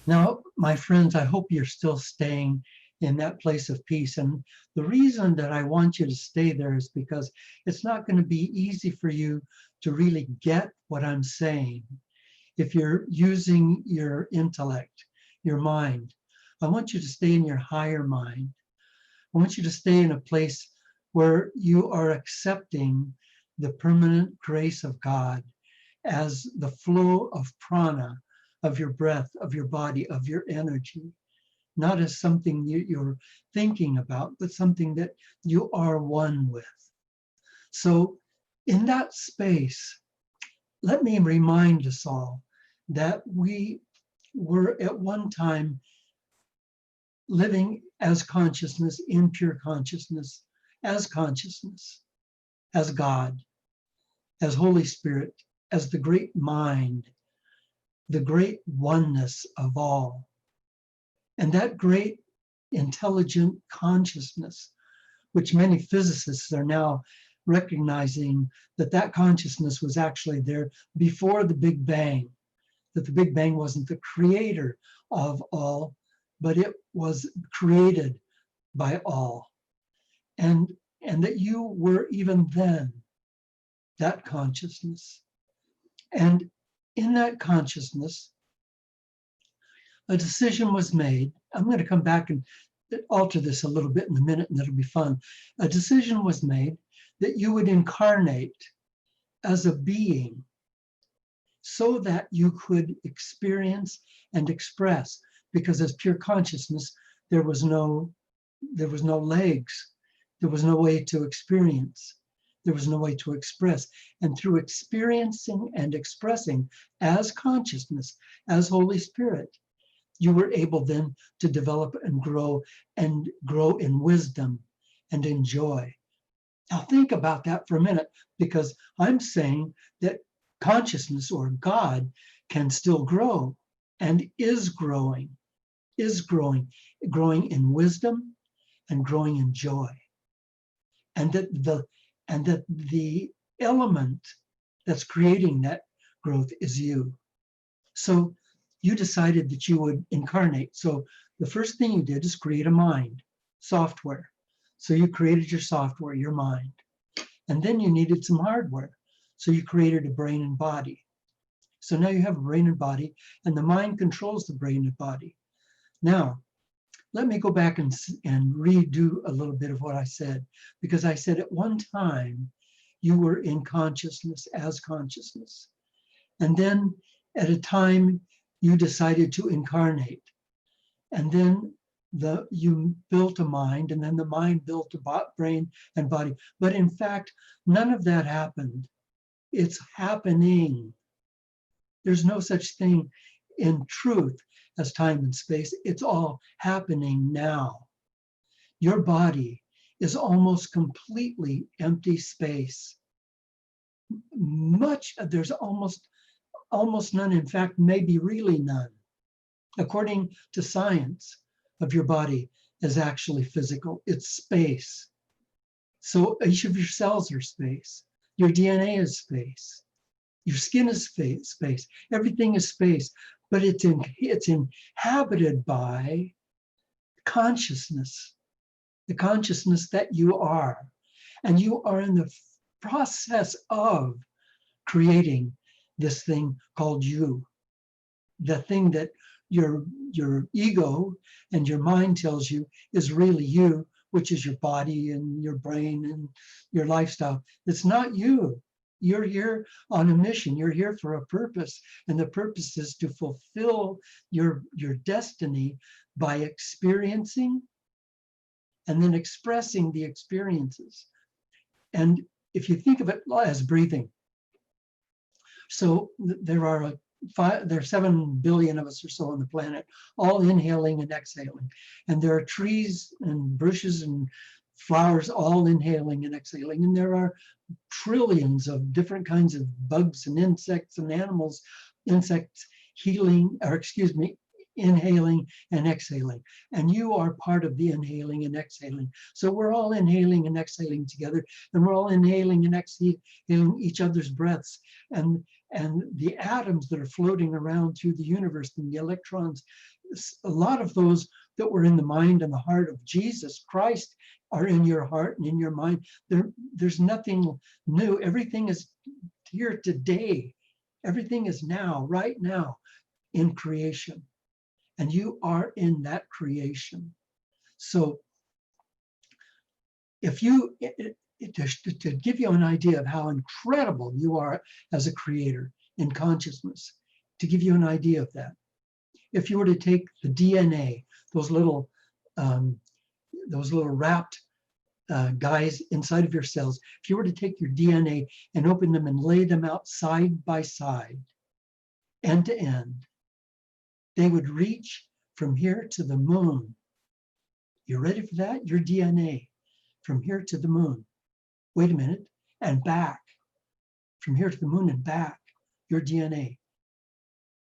Now, my friends, I hope you're still staying in that place of peace. And the reason that I want you to stay there is because it's not going to be easy for you to really get what I'm saying if you're using your intellect, your mind. I want you to stay in your higher mind. I want you to stay in a place where you are accepting the permanent grace of God as the flow of prana, of your breath, of your body, of your energy, not as something you're thinking about, but something that you are one with. So, in that space, let me remind us all that we were at one time living as consciousness, in pure consciousness, as God, as Holy Spirit, as the great mind, the great oneness of all. And that great intelligent consciousness, which many physicists are now recognizing that that consciousness was actually there before the Big Bang, that the Big Bang wasn't the creator of all, but it was created by all. And that you were even then that consciousness. And in that consciousness, a decision was made. I'm going to come back and alter this a little bit in a minute, and it'll be fun. A decision was made that you would incarnate as a being so that you could experience and express, because as pure consciousness, there was no legs, there was no way to experience, there was no way to express. And through experiencing and expressing as consciousness, as Holy Spirit, you were able then to develop and grow in wisdom and in joy. Now think about that for a minute, because I'm saying that consciousness or God can still grow and is growing in wisdom and growing in joy. And that the element that's creating that growth is you. So you decided that you would incarnate. So the first thing you did is create a mind, software. So you created your software, your mind. And then you needed some hardware. So you created a brain and body. So now you have a brain and body, and the mind controls the brain and body. Now, let me go back and redo a little bit of what I said, because I said at one time you were in consciousness as consciousness. And then at a time you decided to incarnate. And then you built a mind, and then the mind built a brain and body. But in fact, none of that happened. It's happening. There's no such thing in truth as time and space. It's all happening now. Your body is almost completely empty space. There's almost none. In fact, maybe really none. According to science of your body is actually physical. It's space. So each of your cells are space. Your DNA is space. Your skin is space. Everything is space, but it's inhabited by consciousness, the consciousness that you are. And you are in the process of creating this thing called you, the thing that your ego and your mind tells you is really you, which is your body and your brain and your lifestyle. It's not you. You're here on a mission. You're here for a purpose, and the purpose is to fulfill your destiny by experiencing and then expressing the experiences. And if you think of it as breathing, so there are 7 billion of us or so on the planet, all inhaling and exhaling. And there are trees and bushes and flowers all inhaling and exhaling. And there are trillions of different kinds of bugs and insects and animals, inhaling and exhaling. And you are part of the inhaling and exhaling. So we're all inhaling and exhaling together, and we're all inhaling and exhaling each other's breaths. And and the atoms that are floating around through the universe and the electrons, a lot of those that were in the mind and the heart of Jesus Christ are in your heart and in your mind. There's nothing new. Everything is here today. Everything is now, right now, in creation. And you are in that creation. So if you, to give you an idea of how incredible you are as a creator in consciousness, to give you an idea of that, if you were to take the DNA, those little wrapped guys inside of your cells, if you were to take your DNA and open them and lay them out side by side, end to end, they would reach from here to the moon. You ready for that? Your DNA from here to the moon. Wait a minute, and back. From here to the moon and back, your DNA.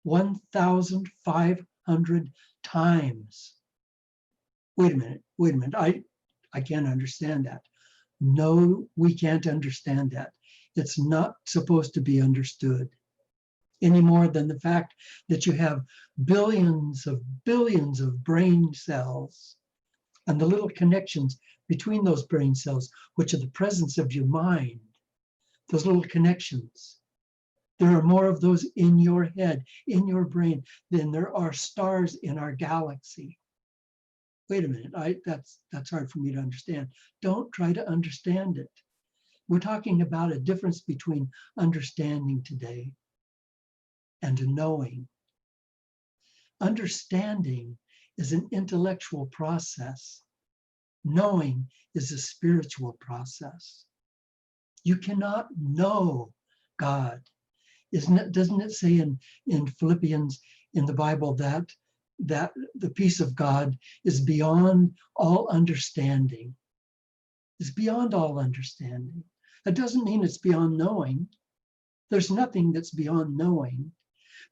1,500 times. Wait a minute. I can't understand that. No, we can't understand that. It's not supposed to be understood any more than the fact that you have billions of brain cells and the little connections between those brain cells, which are the presence of your mind, those little connections. There are more of those in your head, in your brain, than there are stars in our galaxy. Wait a minute, that's hard for me to understand. Don't try to understand it. We're talking about a difference between understanding today and knowing. Understanding is an intellectual process. Knowing is a spiritual process. You cannot know God. Doesn't it say in Philippians in the Bible that the peace of God is beyond all understanding? It's beyond all understanding. That doesn't mean it's beyond knowing. There's nothing that's beyond knowing,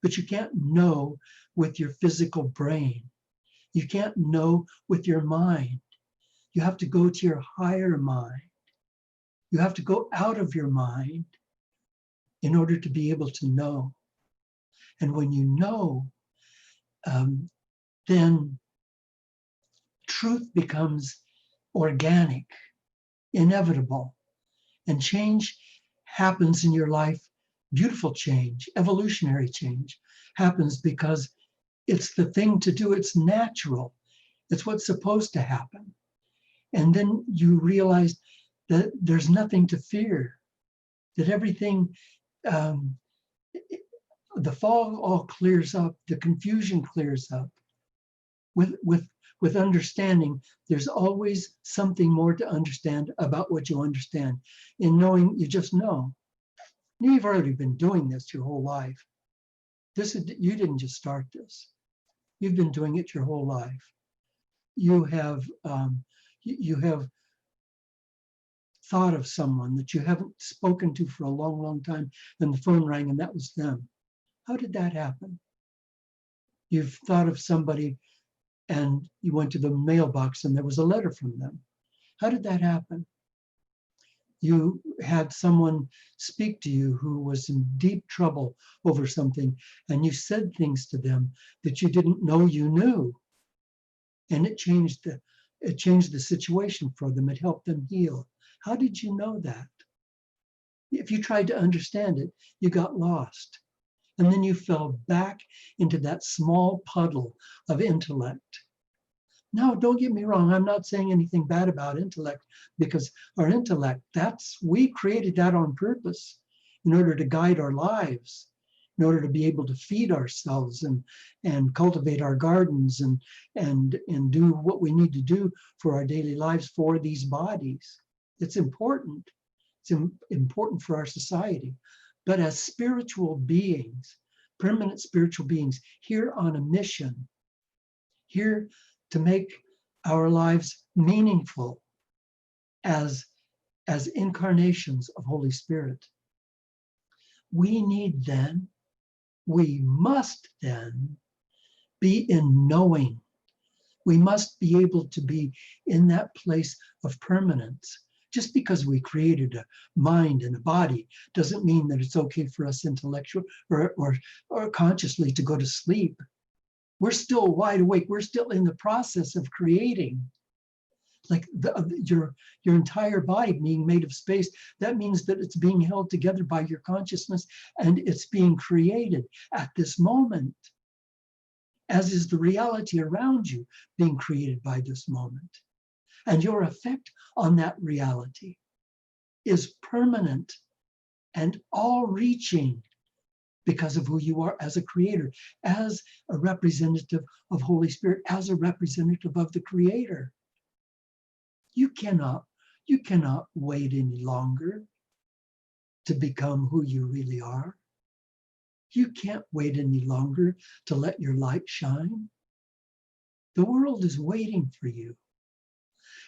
but you can't know with your physical brain. You can't know with your mind. You have to go to your higher mind. You have to go out of your mind in order to be able to know. And when you know, then truth becomes organic, inevitable, and change happens in your life. Beautiful change, evolutionary change happens because it's the thing to do. It's natural. It's what's supposed to happen. And then you realize that there's nothing to fear, that everything, the fog all clears up, the confusion clears up. With understanding, there's always something more to understand about what you understand. In knowing, you just know. You've already been doing this your whole life. You didn't just start this. You've been doing it your whole life. You have thought of someone that you haven't spoken to for a long, long time, and the phone rang and that was them. How did that happen? You've thought of somebody and you went to the mailbox and there was a letter from them. How did that happen? You had someone speak to you who was in deep trouble over something, and you said things to them that you didn't know you knew. And it changed the situation for them. It helped them heal. How did you know that? If you tried to understand it, you got lost. And then you fell back into that small puddle of intellect. Now, don't get me wrong. I'm not saying anything bad about intellect, because our intellect, we created that on purpose in order to guide our lives, in order to be able to feed ourselves and cultivate our gardens and do what we need to do for our daily lives for these bodies. It's important. It's important for our society. But as spiritual beings, permanent spiritual beings, here on a mission, here to make our lives meaningful as incarnations of Holy Spirit, we must then be in knowing. We must be able to be in that place of permanence, Just because we created a mind and a body doesn't mean that it's okay for us intellectual or consciously to go to sleep. We're still wide awake. We're still in the process of creating. Like your entire body being made of space, that means that it's being held together by your consciousness and it's being created at this moment, as is the reality around you being created by this moment. And your effect on that reality is permanent and all-reaching because of who you are as a creator, as a representative of Holy Spirit, as a representative of the Creator. You cannot wait any longer to become who you really are. You can't wait any longer to let your light shine. The world is waiting for you.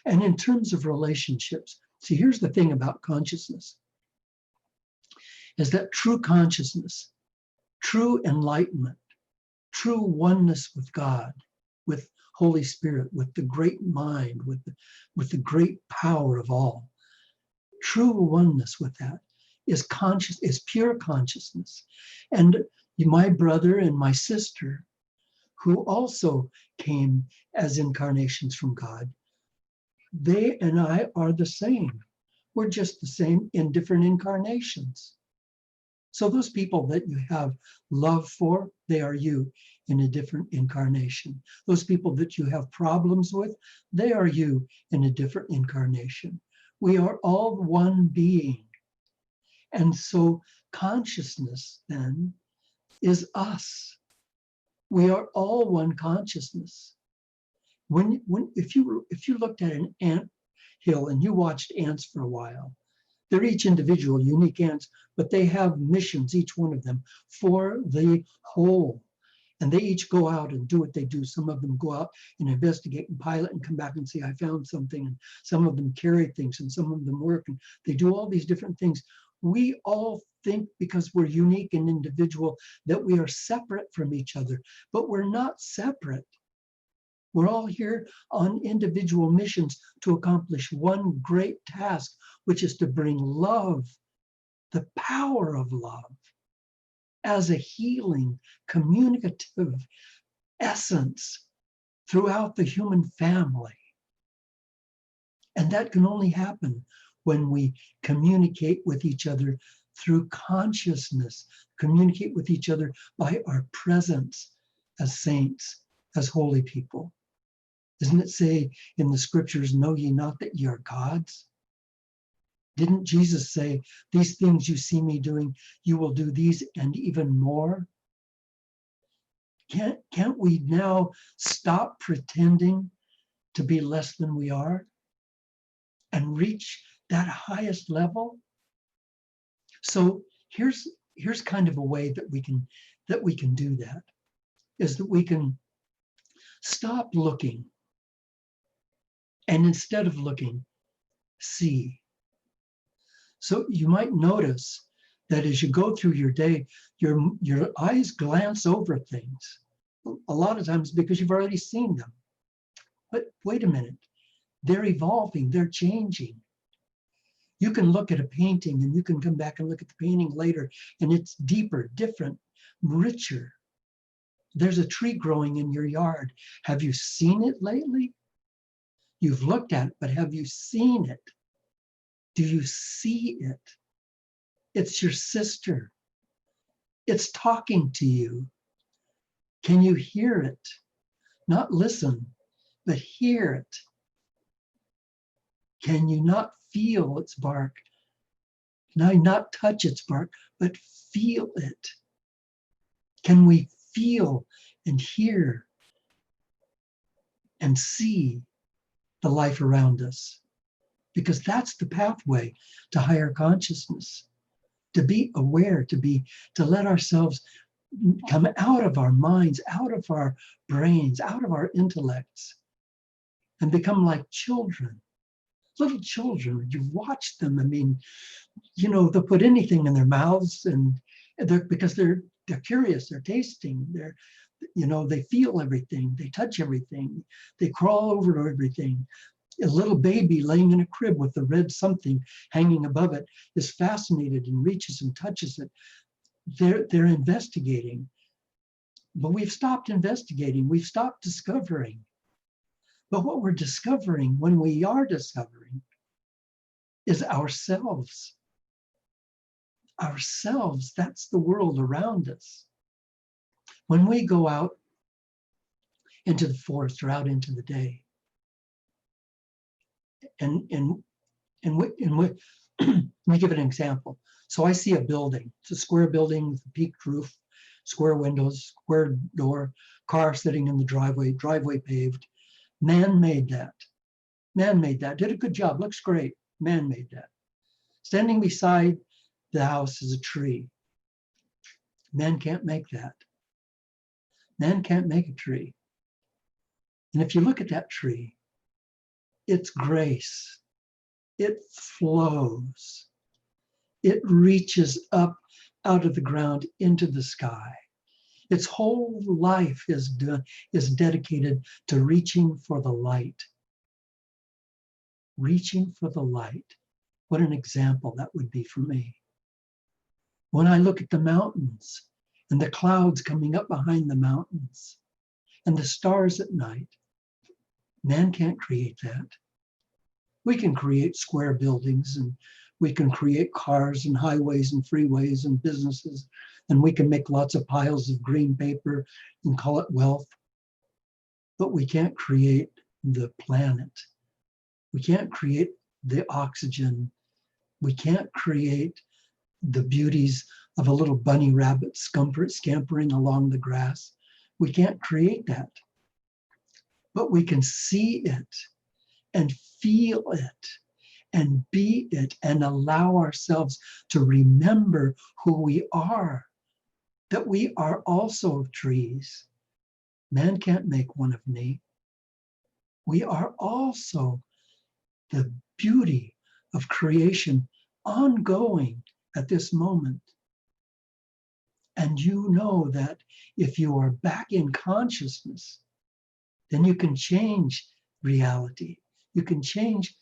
And in terms of relationships, see, here's the thing about consciousness, is that true consciousness, true enlightenment, true oneness with God, with Holy Spirit, with the great mind, with the great power of all, true oneness with that is pure consciousness. And my brother and my sister, who also came as incarnations from God, they and I are the same. We're just the same in different incarnations. So those people that you have love for, they are you in a different incarnation. Those people that you have problems with, they are you in a different incarnation. We are all one being. And so consciousness then is us. We are all one consciousness. If you looked at an ant hill and you watched ants for a while, they're each individual, unique ants, but they have missions, each one of them, for the whole. And they each go out and do what they do. Some of them go out and investigate and pilot and come back and say, I found something. And some of them carry things and some of them work. And they do all these different things. We all think because we're unique and individual that we are separate from each other, but we're not separate. We're all here on individual missions to accomplish one great task, which is to bring love, the power of love, as a healing, communicative essence throughout the human family. And that can only happen when we communicate with each other through consciousness, communicate with each other by our presence as saints, as holy people. Doesn't it say in the scriptures, know ye not that ye are gods? Didn't Jesus say, these things you see me doing, you will do these and even more? Can't we now stop pretending to be less than we are and reach that highest level? So here's kind of a way that we can do that, is that we can stop looking, and instead of looking, see. So you might notice that as you go through your day, your eyes glance over things a lot of times because you've already seen them. But wait a minute, they're evolving, they're changing. You can look at a painting and you can come back and look at the painting later and it's deeper, different, richer. There's a tree growing in your yard. Have you seen it lately? You've looked at it, but have you seen it? Do you see it? It's your sister. It's talking to you. Can you hear it? Not listen, but hear it. Can you not feel its bark? Now, not touch its bark, but feel it. Can we feel and hear and see the life around us? Because that's the pathway to higher consciousness. To be aware, to let ourselves come out of our minds, out of our brains, out of our intellects, and become like children. Little children, you've watched them. I mean, they'll put anything in their mouths, and because they're curious, they're tasting, they feel everything, they touch everything, they crawl over everything. A little baby laying in a crib with the red something hanging above it is fascinated and reaches and touches it. They're investigating, but we've stopped investigating. We've stopped discovering. But what we're discovering when we are discovering is ourselves. Ourselves, that's the world around us. When we go out into the forest or out into the day, and we give an example. So I see a building. It's a square building with a peaked roof, square windows, square door, car sitting in the driveway paved. Man made that. Man made that. Did a good job. Looks great. Man made that. Standing beside the house is a tree. Man can't make that. Man can't make a tree. And if you look at that tree, it's grace. It flows. It reaches up out of the ground into the sky. Its whole life is dedicated to reaching for the light. Reaching for the light. What an example that would be for me. When I look at the mountains and the clouds coming up behind the mountains and the stars at night, man can't create that. We can create square buildings, and we can create cars and highways and freeways and businesses, and we can make lots of piles of green paper and call it wealth. But we can't create the planet. We can't create the oxygen. We can't create the beauties of a little bunny rabbit scampering along the grass. We can't create that. But we can see it and feel it and be it and allow ourselves to remember who we are, that we are also trees. Man can't make one of me. We are also the beauty of creation ongoing at this moment. And you know that if you are back in consciousness, then you can change reality. You can change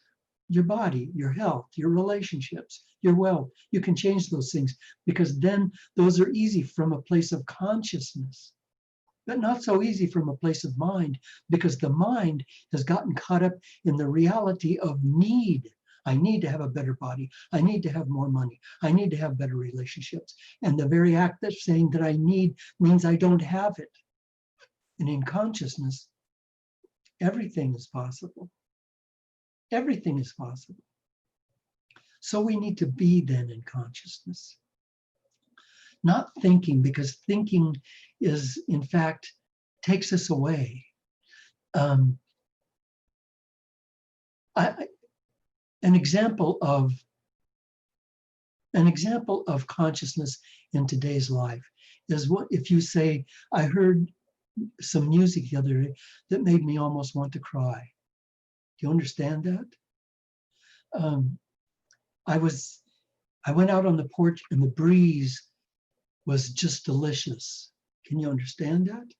your body, your health, your relationships, your wealth. You can change those things because then those are easy from a place of consciousness, but not so easy from a place of mind, because the mind has gotten caught up in the reality of need. I need to have a better body. I need to have more money. I need to have better relationships. And the very act of saying that I need means I don't have it. And in consciousness, everything is possible. Everything is possible. So we need to be then in consciousness. Not thinking, because thinking is, in fact, takes us away. An example of consciousness in today's life is what if you say, I heard some music the other day that made me almost want to cry. Do you understand that? I went out on the porch and the breeze was just delicious. Can you understand that?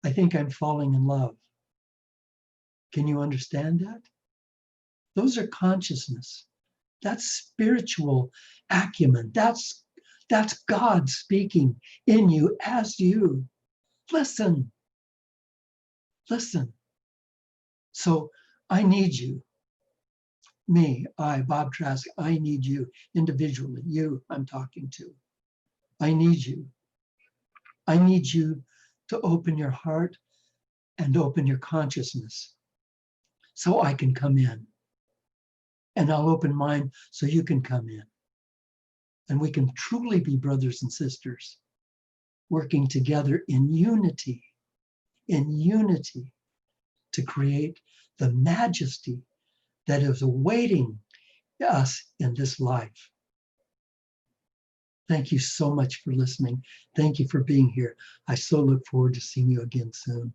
I think I'm falling in love. Can you understand that? Those are consciousness. That's spiritual acumen. That's God speaking in you as you. Listen. Listen. So I need you. Me, Bob Trask, I need you individually. You, I'm talking to. I need you. I need you to open your heart and open your consciousness so I can come in. And I'll open mine so you can come in. And we can truly be brothers and sisters working together in unity to create the majesty that is awaiting us in this life. Thank you so much for listening. Thank you for being here. I so look forward to seeing you again soon.